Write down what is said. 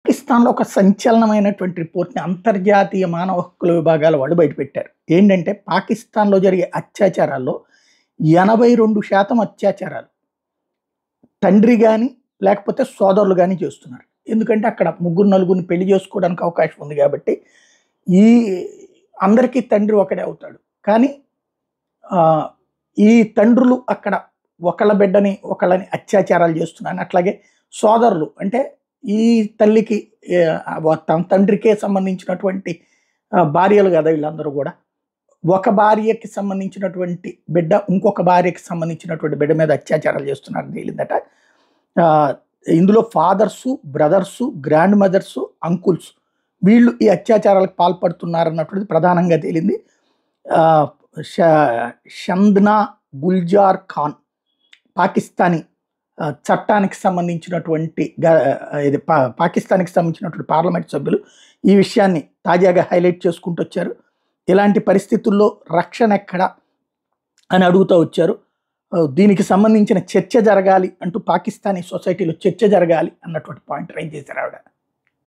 పాకిస్తాన్‌లో ఒక సంచలనమైనటువంటి రిపోర్ట్‌ని అంతర్జాతీయ మానవ హక్కుల విభాగాల వాళ్ళు బయటపెట్టారు. ఏంటంటే పాకిస్తాన్‌లో జరిగే అత్యాచారాల్లో 82% అత్యాచారాలు తండ్రి గాని, లేకపోతే సోదరులు గాని చేస్తున్నారు. ఎందుకంటే అక్కడ ముగ్గురు, నలుగురిని పెళ్లి చేసుకోవడానికి అవకాశం ఉంది కాబట్టి, ఈ అందరికీ తండ్రి ఒకడే అవుతాడు. కానీ ఆహ్, ఈ తండ్రులు అక్కడ ఒకళ్ళ బిడ్డని, ఒకళ్ళని అత్యాచారాలు చేస్తున్నారని, అట్లాగే సోదరులు అంటే ఈ తల్లికి తన తండ్రికే సంబంధించినటువంటి భార్యలు కదా వీళ్ళందరూ కూడా. ఒక భార్యకి సంబంధించినటువంటి బిడ్డ ఇంకొక భార్యకి సంబంధించినటువంటి బిడ్డ మీద అత్యాచారాలు చేస్తున్నారని తేలిందట. ఆహ్, ఇందులో fathers, brothers, grand mothers, uncles వీళ్ళు ఈ అత్యాచారాలకు పాల్పడుతున్నారన్నటువంటిది ప్రధానంగా తేలింది. ఆహ్, ష షంద్నా గుల్జార్ ఖాన్ పాకిస్తానీ చట్టానికి సంబంధించినటువంటి ఇది పాకిస్తాన్‌కి సంబంధించినటువంటి పార్లమెంట్ సభ్యులు ఈ విషయాన్ని తాజాగా హైలైట్ చేసుకుంటూ వచ్చారు. ఇలాంటి పరిస్థితుల్లో రక్షణ ఎక్కడ అని అడుగుతూ వచ్చారు. దీనికి సంబంధించిన చర్చ జరగాలి అంటూ పాకిస్తానీ సొసైటీలో చర్చ జరగాలి అన్నటువంటి పాయింట్ రైజ్ చేశారు ఆవిడ.